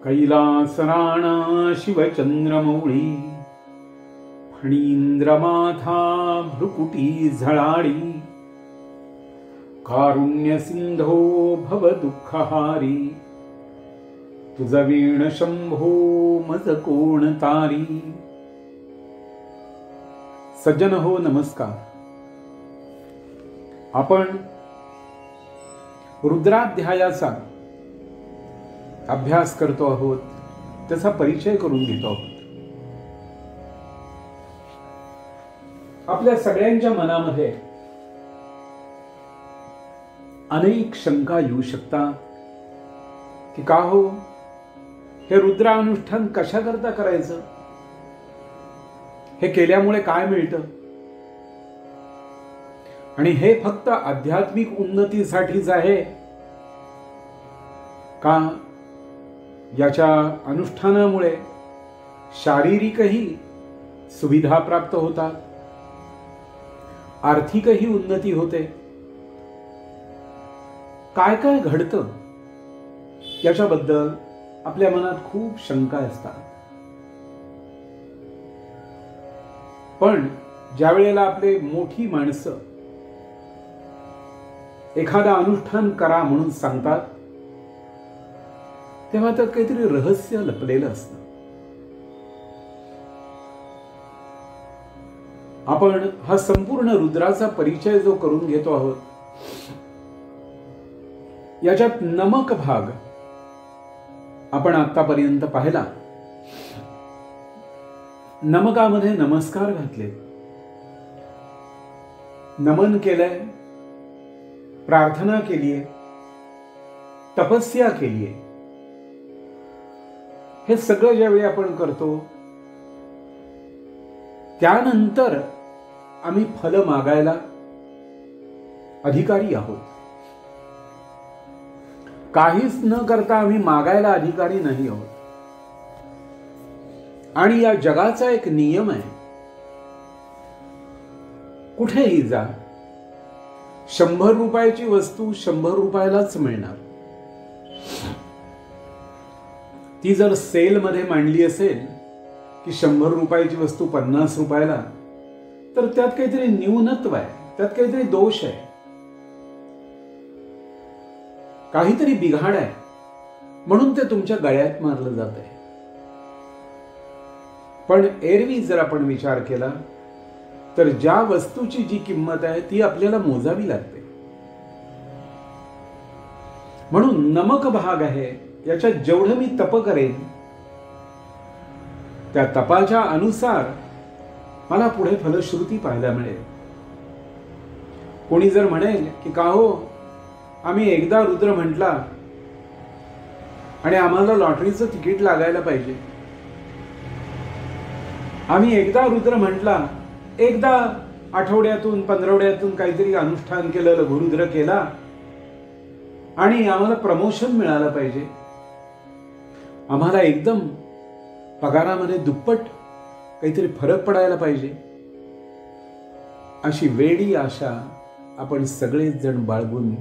कैलासराणा शिवचंद्रमौळी, फणींद्रमाथा भ्रुकुटी झळाळी, कारुण्य सिंधो भव दुःखहारी, तुझ वीण शंभो मज कोण तारी. सज्जन हो, नमस्कार. आपण रुद्राध्यायाचा अभ्यास करतो आहोत, त्याचा परिचय करून घेतो आहोत. आपल्या सगळ्यांच्या मनामध्ये अनेक शंका येऊ शकतात की का हो, हे रुद्रानुष्ठान कशा करता करायचं, हे केल्यामुळे काय मिळतं, आणि हे फक्त आध्यात्मिक उन्नतीसाठीच आहे का, याच्या अनुष्ठानामुळे शारीरिकही सुविधा प्राप्त होतात, आर्थिकही उन्नती होते, काय काय घडतं याच्याबद्दल आपल्या मनात खूप शंका असतात. पण ज्या वेळेला आपले मोठी माणसं एखादा अनुष्ठान करा म्हणून सांगतात, तेव्हा त्यात काहीतरी रहस्य लपलेलं असतं. आपण हा संपूर्ण रुद्राचा परिचय जो करून घेतो आहोत, याच्यात नमक भाग आपण आतापर्यंत पाहिला. नमकामध्ये नमस्कार घातले, नमन केलंय, प्रार्थना केलीये, तपस्या केलीये. हे सगळं ज्यावेळी आपण करतो, त्यानंतर आम्ही फल मागायला अधिकारी आहोत. काहीच न करता आम्ही मागायला अधिकारी नाही आहोत. आणि या जगाचा एक नियम आहे, कुठेही जा, 100 रुपयाची वस्तू 100 रुपयालाच मिळणार. ती जर सेलमध्ये मांडली असेल की 100 रुपयाची वस्तू 50 रुपयाला, तर त्यात काहीतरी न्यूनत्व आहे, त्यात काहीतरी दोष आहे, काहीतरी बिघाड आहे, म्हणून ते तुमच्या गळ्यात मारलं जात आहे. पण एरवी जर आपण विचार केला तर ज्या वस्तूची जी किंमत आहे ती आपल्याला मोजावी लागते. म्हणून नमक भाग आहे, याच्यात जेवढं मी तप करेन त्या तपाच्या अनुसार मला पुढे फलश्रुती पाहायला मिळेल. कोणी जर म्हणेल की का हो, आम्ही एकदा रुद्र म्हटला आणि आम्हाला लॉटरीचं तिकीट लागायला पाहिजे, आम्ही एकदा रुद्र म्हटला, एकदा आठवड्यातून 15 काहीतरी अनुष्ठान केलं, लघुरुद्र केला आणि आम्हाला प्रमोशन मिळालं पाहिजे, आम्हाला एकदम पगारामध्ये दुप्पट काहीतरी फरक पडायला पाहिजे, अशी वेडी आशा आपण सगळेच जण बाळगून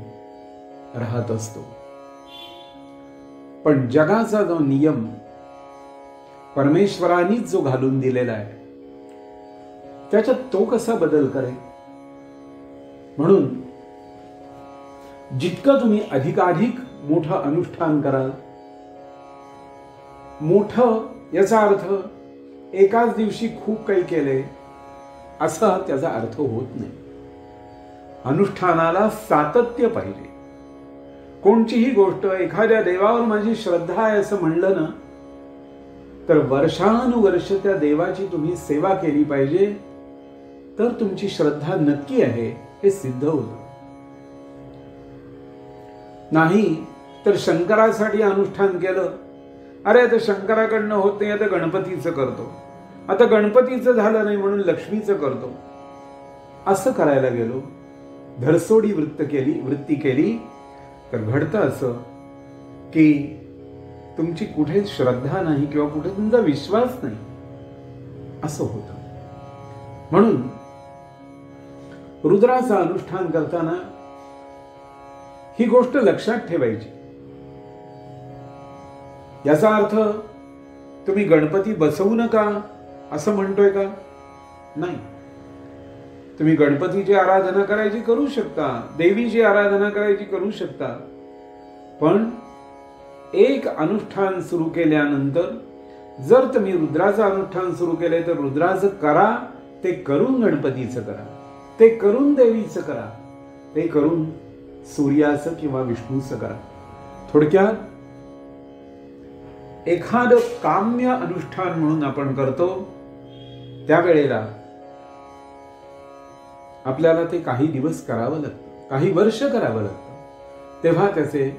राहत असतो. पण जगाचा जो नियम परमेश्वरानीच जो घालून दिलेला आहे, त्याच्यात तो कसा बदल करेल. म्हणून जितकं तुम्ही अधिकाधिक मोठं अनुष्ठान कराल, मोठं याचा अर्थ एकाच दिवशी खूप काही केले असा त्याचा अर्थ होत नाही. अनुष्ठानाला सातत्य पाहिजे. कोणतीही गोष्ट, एखाद्या देवावर माझी श्रद्धा आहे असं म्हणलं ना, तर वर्षानुवर्ष त्या देवाची तुम्ही सेवा केली पाहिजे, तर तुमची श्रद्धा नक्की आहे हे सिद्ध होतं. नाही तर शंकरासाठी अनुष्ठान केलं, अरे आता शंकराकडनं होत नाही, आता गणपतीचं करतो, आता गणपतीचं झालं नाही म्हणून लक्ष्मीचं करतो, असं करायला गेलो, धरसोडी वृत्ती केली, तर घडतं असं की तुमची कुठे श्रद्धा नाही किंवा कुठे तुमचा विश्वास नाही, असं होतं. म्हणून रुद्राचं अनुष्ठान करताना ही गोष्ट लक्षात ठेवायची. याचा अर्थ तुम्ही गणपती बसवू नका असं म्हणतोय का? नाही. तुम्ही गणपतीची आराधना करायची करू शकता, देवीची आराधना करायची करू शकता, पण एक अनुष्ठान सुरू केल्यानंतर जर तुम्ही रुद्राचं अनुष्ठान सुरू केले तर रुद्राचं करा, ते करून गणपतीचं करा, ते करून देवीचं करा, ते करून सूर्याचं किंवा विष्णूचं करा. थोडक्यात एखादं काम्य अनुष्ठान म्हणून आपण करतो त्यावेळेला आपल्याला ते काही दिवस करावं लागतं, काही वर्ष करावं लागतं, तेव्हा त्याचे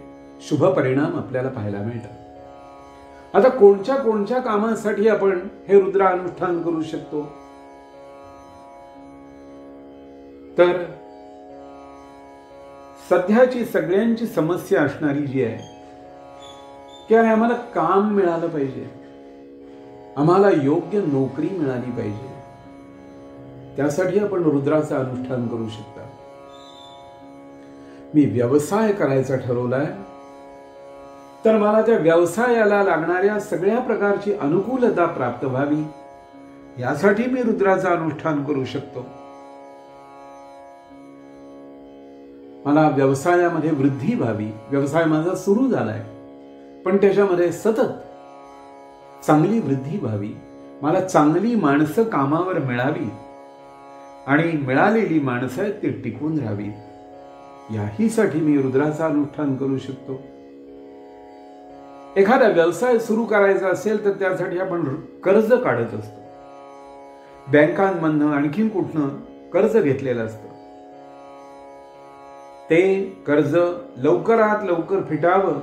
शुभ परिणाम आपल्याला पाहायला मिळतात. आता कोणत्या कोणत्या कामासाठी आपण हे रुद्र अनुष्ठान करू शकतो? तर सध्याची सगळ्यांची समस्या असणारी जी आहे की अरे आम्हाला काम मिळालं पाहिजे, आम्हाला योग्य नोकरी मिळाली पाहिजे, त्यासाठी आपण रुद्राचं अनुष्ठान करू शकता. मी व्यवसाय करायचा ठरवलाय तर मला त्या व्यवसायाला लागणाऱ्या सगळ्या प्रकारची अनुकूलता प्राप्त व्हावी, यासाठी मी रुद्राचं अनुष्ठान करू शकतो. मला व्यवसायामध्ये वृद्धी व्हावी, व्यवसाय माझा सुरू झालाय पण त्याच्यामध्ये सतत चांगली वृद्धी व्हावी, मला चांगली माणसं कामावर मिळावी आणि मिळालेली माणसं आहेत ती टिकून राहावी, याहीसाठी मी रुद्राचं अनुष्ठान करू शकतो. एखादा व्यवसाय सुरू करायचा असेल तर त्यासाठी आपण कर्ज काढत असतो, बँकांमधनं आणखीन कुठनं कर्ज घेतलेलं असतं. ते कर्ज लवकरात लवकर फिटावं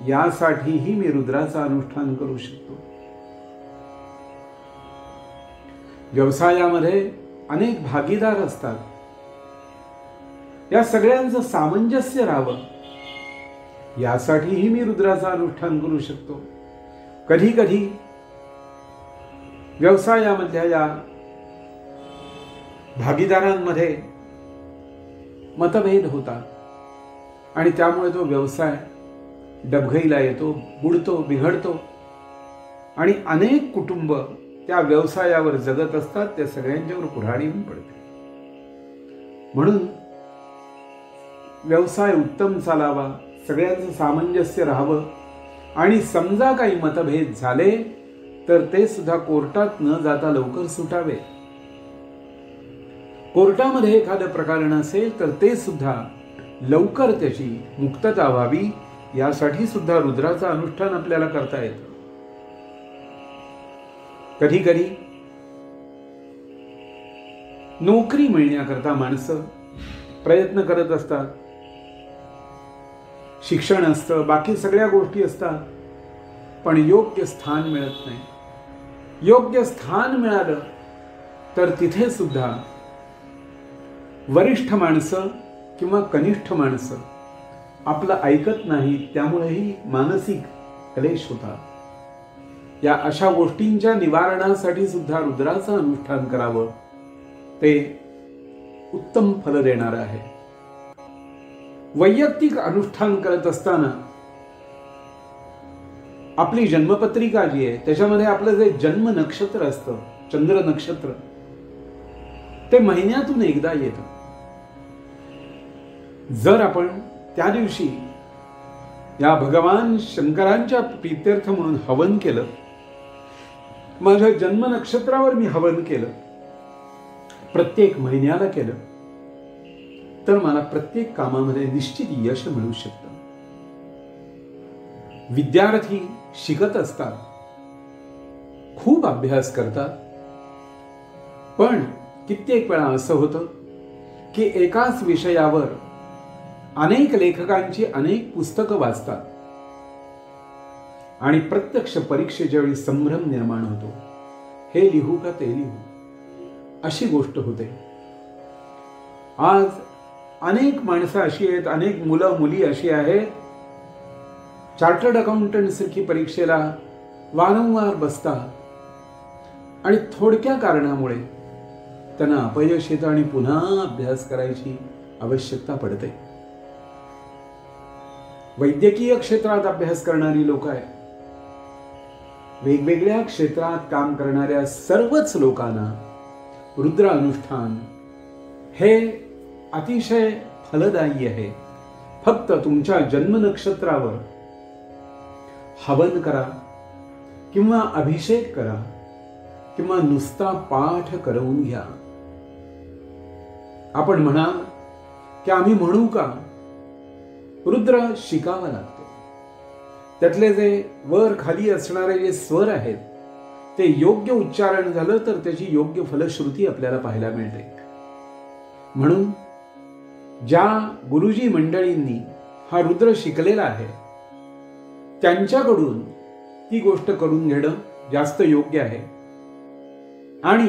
यासाठीही मी रुद्राचं अनुष्ठान करू शकतो. व्यवसायामध्ये अनेक भागीदार असतात, या सगळ्यांचं सामंजस्य राहावं यासाठीही मी रुद्राचं अनुष्ठान करू शकतो. कधी कधी व्यवसायामधल्या या भागीदारांमध्ये मतभेद होतात आणि त्यामुळे तो व्यवसाय डबघाईला येतो, बुडतो, बिघडतो आणि अनेक कुटुंब त्या व्यवसायावर जगत असतात, त्या सगळ्यांच्यावर कुऱ्हाडी पडते. म्हणून व्यवसाय उत्तम चालावा, सगळ्यांचं सामंजस्य राहावं आणि समजा काही मतभेद झाले तर ते सुद्धा कोर्टात न जाता लवकर सुटावे. कोर्टामध्ये एखादं प्रकरण असेल तर ते सुद्धा लवकर त्याची मुक्तता व्हावी, यासाठी सुद्धा रुद्राचं अनुष्ठान आपल्याला करता येतं. कधी कधी नोकरी मिळण्याकरता माणसं प्रयत्न करत असतात, शिक्षण असतं, बाकी सगळ्या गोष्टी असतात, पण योग्य स्थान मिळत नाही. योग्य स्थान मिळालं तर तिथे सुद्धा वरिष्ठ माणसं किंवा कनिष्ठ माणसं आपलं ऐकत नाही, त्यामुळेही मानसिक क्लेश होतात. या अशा गोष्टींच्या निवारणासाठी सुद्धा रुद्राचं अनुष्ठान करावं, ते उत्तम फल देणार आहे. वैयक्तिक अनुष्ठान करत असताना आपली जन्मपत्रिका जी आहे त्याच्यामध्ये आपलं जे जन्म नक्षत्र असतं, चंद्र नक्षत्र, ते महिन्यातून एकदा येतं. जर आपण त्या दिवशी या भगवान शंकरांच्या प्रीत्यर्थ म्हणून हवन केलं, माझ्या जन्म नक्षत्रावर मी हवन केलं, प्रत्येक महिन्याला केलं, तर मला प्रत्येक कामामध्ये निश्चित यश मिळू शकतं. विद्यार्थी शिकत असतात, खूप अभ्यास करतात, पण कित्येक वेळा असं होतं की एकाच विषयावर अनेक लेखकांची अनेक पुस्तकं वाचतात आणि प्रत्यक्ष परीक्षेच्या वेळी संभ्रम निर्माण होतो, हे लिहू का ते लिहू, अशी गोष्ट होते. आज अनेक माणसं अशी आहेत, अनेक मुलं मुली अशी आहेत, चार्टर्ड अकाउंटंट सारखी परीक्षेला वारंवार बसतात आणि थोडक्या कारणामुळे त्यांना अपयश येतं आणि पुन्हा अभ्यास करायची आवश्यकता पडते. वैद्यकीय क्षेत्रात अभ्यास करणारी लोक आहेत, वेगवेगळ्या क्षेत्रात काम करणाऱ्या सर्वच लोकांना रुद्र अनुष्ठान हे अतिशय फलदायी आहे. फक्त तुमच्या जन्म नक्षत्रावर हवन करा किंवा अभिषेक करा किंवा नुसता पाठ करवून घ्या. आपण म्हणाल की आम्ही म्हणू का? रुद्र शिकावा लागतो. त्यातले जे वर खाली असणारे जे स्वर आहेत ते योग्य उच्चारण झालं तर त्याची योग्य फलश्रुती आपल्याला पाहायला मिळते. म्हणून ज्या गुरुजी मंडळींनी हा रुद्र शिकलेला आहे त्यांच्याकडून ती गोष्ट करून घेणं जास्त योग्य आहे. आणि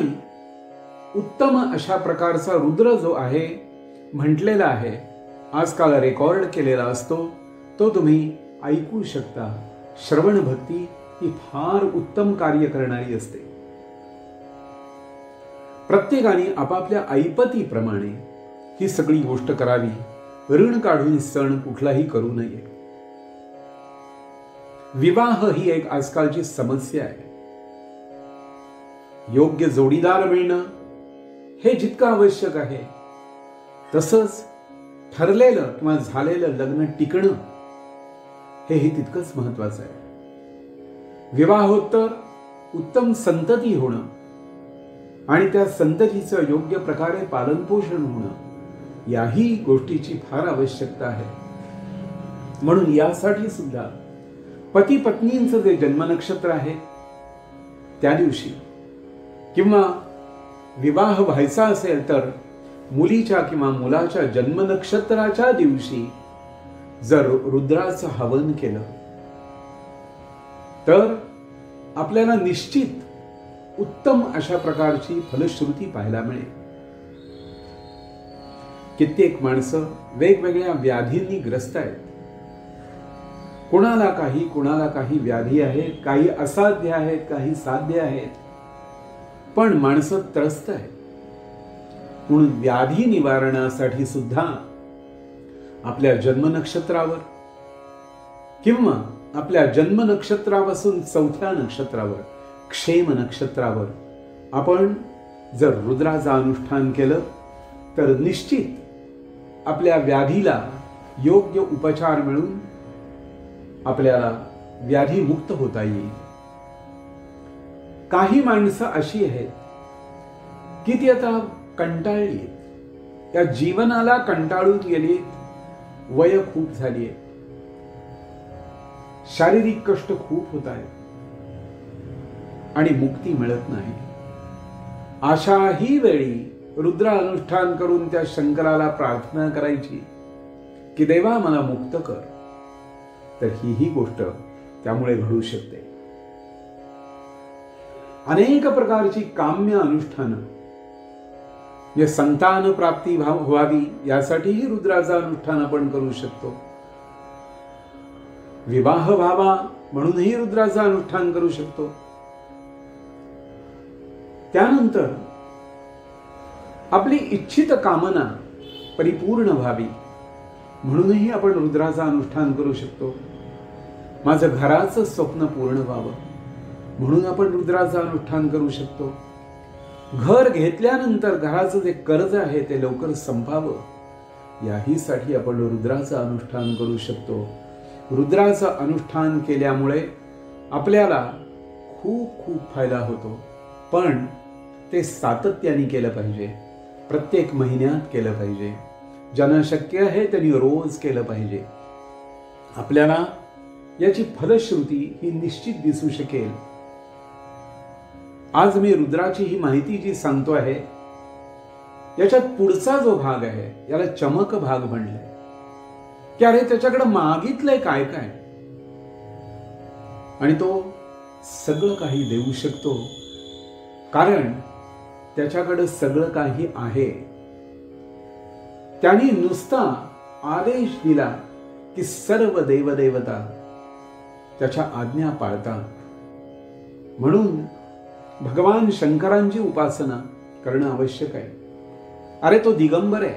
उत्तम अशा प्रकारचा रुद्र जो आहे म्हटलेला आहे, आजकाल रेकॉर्ड केलेला असतो, तो तुम्ही ऐकू शकता. श्रवण भक्ती ही फार उत्तम कार्य करणारी असते. प्रत्येकाने आपापल्या ऐपतीप्रमाणे ही सगळी गोष्ट करावी. ऋण काढून सण कुठलाही करू नये. विवाह ही एक आजकालची समस्या आहे. योग्य जोडीदार मिळणं हे जितकं आवश्यक आहे तसंच ठरलेलं किंवा झालेलं लग्न टिकणं हेही तितकंच महत्वाचं आहे. विवाहोत्तर उत्तम संतती होणं आणि त्या संततीचं योग्य प्रकारे पालनपोषण होणं याही गोष्टीची फार आवश्यकता आहे. म्हणून यासाठी सुद्धा पती पत्नींचं जे जन्मनक्षत्र आहे त्या दिवशी किंवा विवाह व्हायचा असेल तर मुलीच्या किंवा मुलाच्या जन्मनक्षत्राच्या दिवशी जर रुद्राचं हवन केलं तर आपल्याला निश्चित उत्तम अशा प्रकारची फलश्रुती पाहायला मिळेल. कित्येक माणसं वेगवेगळ्या व्याधींनी ग्रस्त आहेत. कुणाला काही व्याधी आहेत, काही असाध्य आहेत, काही साध्य आहेत, पण माणसं त्रस्त आहेत. म्हणून व्याधी निवारणासाठी सुद्धा आपल्या जन्मनक्षत्रावर किंवा आपल्या जन्मनक्षत्रापासून 4थ्या नक्षत्रावर क्षेम नक्षत्रावर आपण जर रुद्राचं अनुष्ठान केलं तर निश्चित आपल्या व्याधीला योग्य उपचार मिळून आपल्याला व्याधी मुक्त होता येईल. काही माणसं अशी आहेत की ती आता कंटाळली, या जीवनाला कंटाळून गेली, वय खूप झाली आहे, शारीरिक कष्ट खूप होत आहेत आणि मुक्ती मिळत नाही. अशाही वेळी रुद्र अनुष्ठान करून त्या शंकराला प्रार्थना करायची की देवा मला मुक्त कर, तर ही गोष्ट त्यामुळे घडू शकते. अनेक प्रकारची काम्य अनुष्ठानं जे संतान प्राप्ती व्हावी यासाठीही रुद्राचं अनुष्ठान आपण करू शकतो. विवाह व्हावा म्हणूनही रुद्राचं अनुष्ठान करू शकतो. त्यानंतर आपली इच्छित कामना परिपूर्ण व्हावी म्हणूनही आपण रुद्राचं अनुष्ठान करू शकतो. माझं घराचं स्वप्न पूर्ण व्हावं म्हणून आपण रुद्राचं अनुष्ठान करू शकतो. घर घेतल्यानंतर घराचं जे कर्ज आहे ते लवकर संपावं याहीसाठी आपण रुद्राचं अनुष्ठान करू शकतो. रुद्राचं अनुष्ठान केल्यामुळे आपल्याला खूप खूप फायदा होतो, पण ते सातत्याने केलं पाहिजे. प्रत्येक महिन्यात केलं पाहिजे. ज्यांना शक्य आहे त्यांनी रोज केलं पाहिजे. आपल्याला याची फलश्रुती ही निश्चित दिसू शकेल. आज मी रुद्राची ही माहिती जी सांगतो आहे याच्यात पुढचा जो भाग आहे याला चमक भाग म्हणलाय की अरे त्याच्याकडे मागितलंय काय काय आणि तो सगळं काही देऊ शकतो, कारण त्याच्याकडे सगळं काही आहे. त्यांनी नुसता आदेश दिला की सर्व देवदेवता त्याच्या आज्ञा पाळतात. म्हणून भगवान शंकरांची उपासना करणं आवश्यक आहे. अरे तो दिगंबर आहे,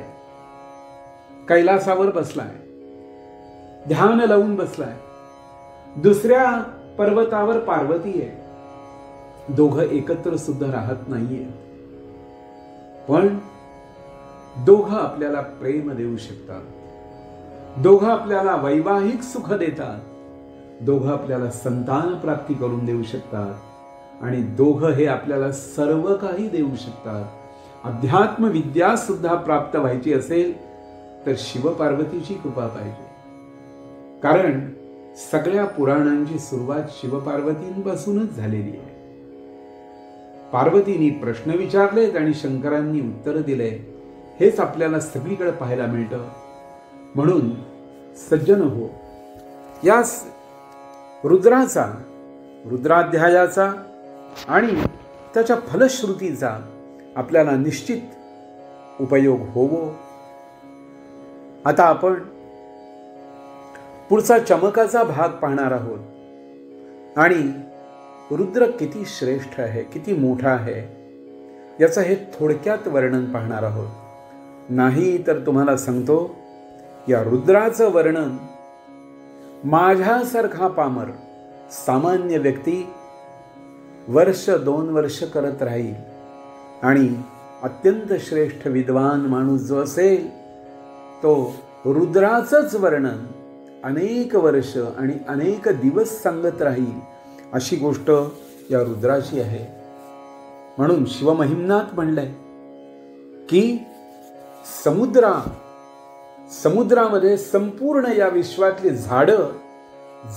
कैलासावर बसलाय, ध्यान लावून बसलाय. दुसऱ्या पर्वतावर पार्वती आहे, दोघं एकत्र सुद्धा राहत नाहीये, पण दोघं आपल्याला प्रेम देऊ शकतात, दोघं आपल्याला वैवाहिक सुख देतात, दोघं आपल्याला संतान प्राप्ती करून देऊ शकतात आणि दोघं हे आपल्याला सर्व काही देऊ शकतात। अध्यात्म विद्या सुद्धा प्राप्त व्हायची असेल तर शिवपार्वतीची कृपा पाहिजे, कारण सगळ्या पुराणांची सुरुवात शिवपार्वतींपासूनच झालेली आहे। पार्वतींनी प्रश्न विचारलेत आणि शंकरांनी उत्तर दिले, हेच आपल्याला सगळीकडे पाहायला मिळतं। म्हणून सज्जन हो, या रुद्राचा, रुद्राध्यायाचा आणि त्याच्या फलश्रुतीचा आपल्याला निश्चित उपयोग होवो। आता आपण पुढचा चमकाचा भाग पाहणार आहोत आणि रुद्र किती श्रेष्ठ आहे, किती मोठा आहे, याचं हे थोडक्यात वर्णन पाहणार आहोत। नाही तर तुम्हाला सांगतो, या रुद्राचं वर्णन माझ्यासारखा पामर सामान्य व्यक्ती वर्ष 2 वर्ष करत राहील आणि अत्यंत श्रेष्ठ विद्वान माणूस जो असेल तो रुद्राचंच वर्णन अनेक वर्ष आणि अनेक दिवस सांगत राहील, अशी गोष्ट या रुद्राची आहे। म्हणून शिवमहिम्नात म्हणलंय की समुद्रामध्ये संपूर्ण या विश्वातली झाडं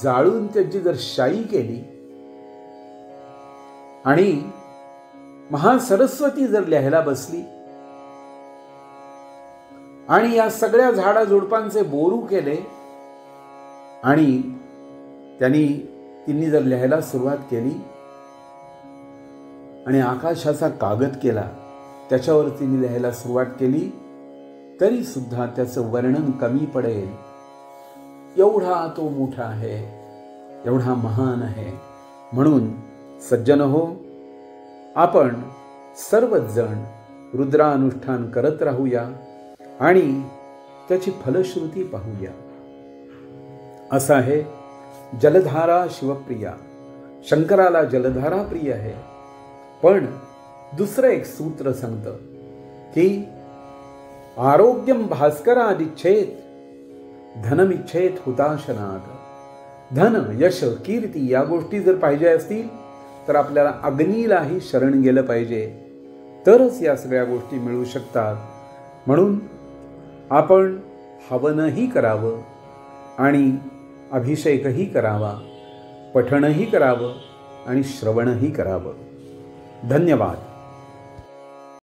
जाळून त्याची जर शाई केली आणि महासरस्वती जर लिहायला बसली आणि या सगळ्या झाडाझुडपांचे बोरू केले आणि तिने जर लिहायला सुरुवात केली आणि आकाशाचा कागद केला, त्याच्यावर तिने लिहायला सुरुवात केली, तरी सुद्धा त्याचं वर्णन कमी पडेल। एवढा तो मोठा आहे, एवढा महान आहे। म्हणून सज्जन हो, आपण सर्वच जण रुद्रानुष्ठान करत राहूया आणि त्याची फलश्रुती पाहूया। असं आहे, जलधारा शिवप्रिया, शंकराला जलधारा प्रिय आहे। पण दुसरं एक सूत्र सांगतं की आरोग्यम भास्करादिच्छेत धनमिच्छेत हुताशनाद। धन, यश, कीर्ती या गोष्टी जर पाहिजे असतील तर आपल्याला अग्नीलाही शरण गेलं पाहिजे, तरच या सगळ्या गोष्टी मिळू शकतात। म्हणून आपण हवनही करावं आणि अभिषेकही करावा, पठणही करावं आणि श्रवणही करावं। धन्यवाद।